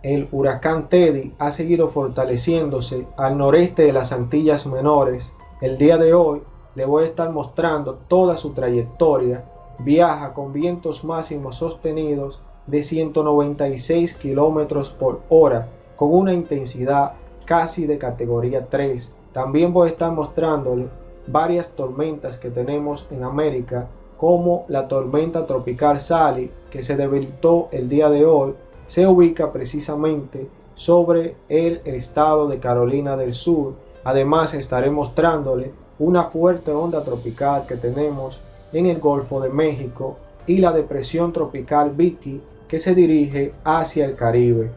el huracán Teddy ha seguido fortaleciéndose al noreste de las Antillas Menores. El día de hoy le voy a estar mostrando toda su trayectoria. Viaja con vientos máximos sostenidos de 196 kilómetros por hora, con una intensidad casi de categoría 3. También voy a estar mostrándole varias tormentas que tenemos en América, como la tormenta tropical Sally, que se debilitó el día de hoy. Se ubica precisamente sobre el estado de Carolina del Sur. Además estaré mostrándole una fuerte onda tropical que tenemos en el Golfo de México y la depresión tropical Vicky, que se dirige hacia el Caribe.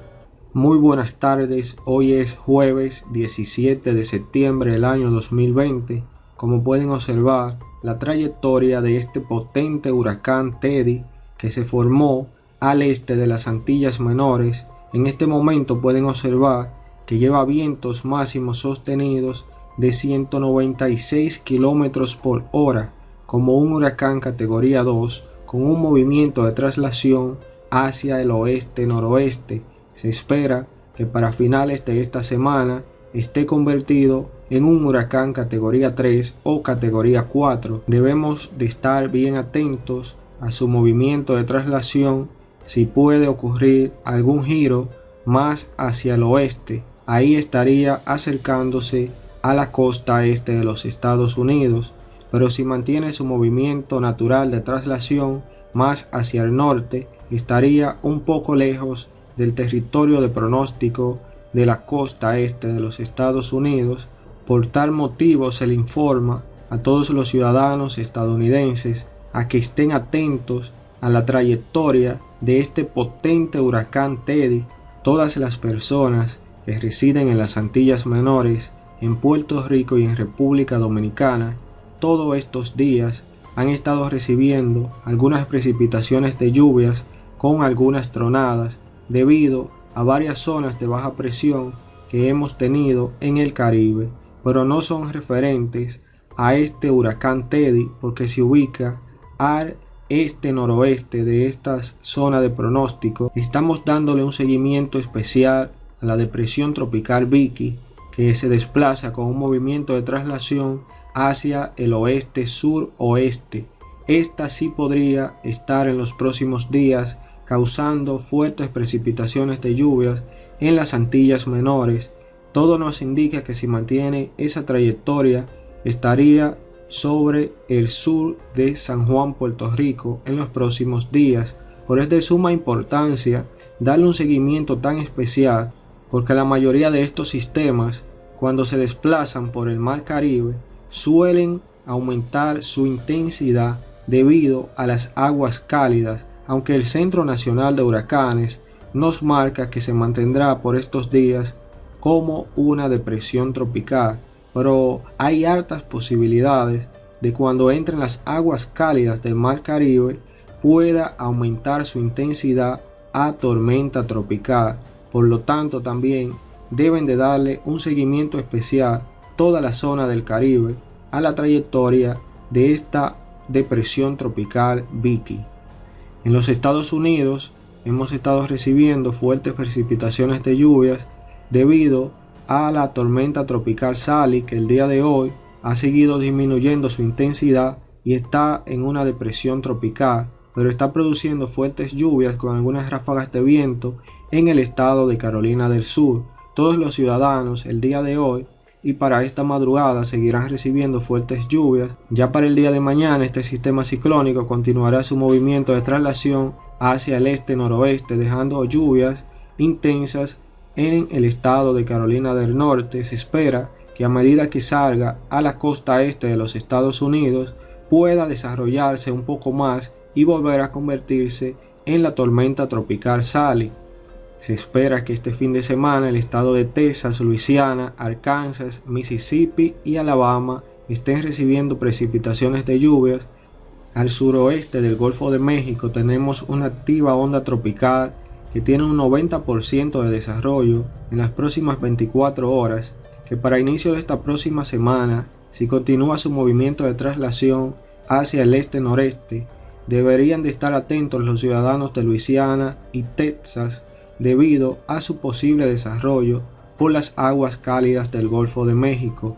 Muy buenas tardes, hoy es jueves 17 de septiembre del año 2020. Como pueden observar, la trayectoria de este potente huracán Teddy, que se formó al este de las Antillas Menores, en este momento pueden observar que lleva vientos máximos sostenidos de 196 kilómetros por hora, como un huracán categoría 2, con un movimiento de traslación hacia el oeste-noroeste. Se espera que para finales de esta semana esté convertido en un huracán categoría 3 o categoría 4. Debemos de estar bien atentos a su movimiento de traslación. Si puede ocurrir algún giro más hacia el oeste, ahí estaría acercándose a la costa este de los Estados Unidos, pero si mantiene su movimiento natural de traslación más hacia el norte, estaría un poco lejos del territorio de pronóstico de la costa este de los Estados Unidos. Por tal motivo se le informa a todos los ciudadanos estadounidenses a que estén atentos a la trayectoria de este potente huracán Teddy. Todas las personas que residen en las Antillas Menores, en Puerto Rico y en República Dominicana, todos estos días han estado recibiendo algunas precipitaciones de lluvias con algunas tronadas debido a varias zonas de baja presión que hemos tenido en el Caribe, pero no son referentes a este huracán Teddy porque se ubica al este-noroeste de esta zona de pronóstico. Estamos dándole un seguimiento especial a la depresión tropical Vicky, que se desplaza con un movimiento de traslación hacia el oeste-suroeste. Esta sí podría estar en los próximos días causando fuertes precipitaciones de lluvias en las Antillas Menores. Todo nos indica que si mantiene esa trayectoria estaría sobre el sur de San Juan, Puerto Rico en los próximos días. Por eso es de suma importancia darle un seguimiento tan especial, porque la mayoría de estos sistemas, cuando se desplazan por el Mar Caribe, suelen aumentar su intensidad debido a las aguas cálidas, aunque el Centro Nacional de Huracanes nos marca que se mantendrá por estos días como una depresión tropical, pero hay altas posibilidades de cuando entren las aguas cálidas del Mar Caribe pueda aumentar su intensidad a tormenta tropical. Por lo tanto, también deben de darle un seguimiento especial toda la zona del Caribe a la trayectoria de esta depresión tropical Vicky. En los Estados Unidos hemos estado recibiendo fuertes precipitaciones de lluvias debido a la tormenta tropical Sally, que el día de hoy ha seguido disminuyendo su intensidad y está en una depresión tropical, pero está produciendo fuertes lluvias con algunas ráfagas de viento en el estado de Carolina del Sur. Todos los ciudadanos el día de hoy y para esta madrugada seguirán recibiendo fuertes lluvias. Ya para el día de mañana este sistema ciclónico continuará su movimiento de traslación hacia el este-noroeste, dejando lluvias intensas en el estado de Carolina del Norte. Se espera que a medida que salga a la costa este de los Estados Unidos pueda desarrollarse un poco más y volver a convertirse en la tormenta tropical Sally. Se espera que este fin de semana el estado de Texas, Luisiana, Arkansas, Mississippi y Alabama estén recibiendo precipitaciones de lluvias. Al suroeste del Golfo de México tenemos una activa onda tropical que tiene un 90% de desarrollo en las próximas 24 horas, que para inicio de esta próxima semana, si continúa su movimiento de traslación hacia el este-noreste, deberían de estar atentos los ciudadanos de Luisiana y Texas, debido a su posible desarrollo por las aguas cálidas del Golfo de México,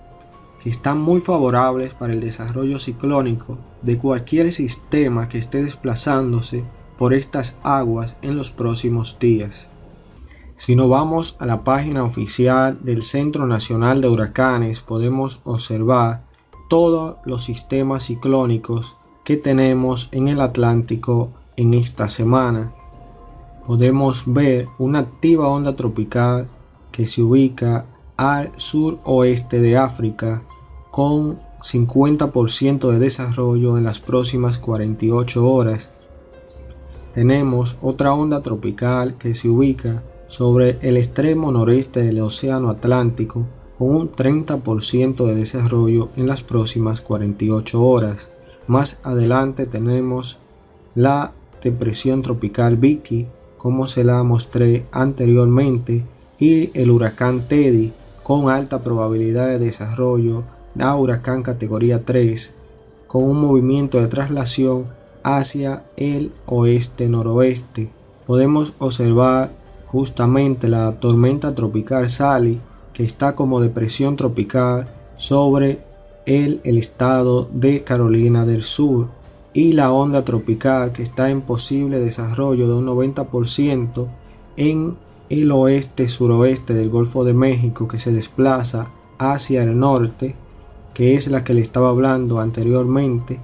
que están muy favorables para el desarrollo ciclónico de cualquier sistema que esté desplazándose por estas aguas en los próximos días. Si nos vamos a la página oficial del Centro Nacional de Huracanes, podemos observar todos los sistemas ciclónicos que tenemos en el Atlántico en esta semana. Podemos ver una activa onda tropical que se ubica al suroeste de África con 50% de desarrollo en las próximas 48 horas. Tenemos otra onda tropical que se ubica sobre el extremo noreste del Océano Atlántico con un 30% de desarrollo en las próximas 48 horas. Más adelante tenemos la depresión tropical Vicky, como se la mostré anteriormente, y el huracán Teddy con alta probabilidad de desarrollo a huracán categoría 3 con un movimiento de traslación hacia el oeste-noroeste. Podemos observar justamente la tormenta tropical Sally, que está como depresión tropical sobre el estado de Carolina del Sur, y la onda tropical que está en posible desarrollo de un 90% en el oeste-suroeste del Golfo de México, que se desplaza hacia el norte, que es la que le estaba hablando anteriormente,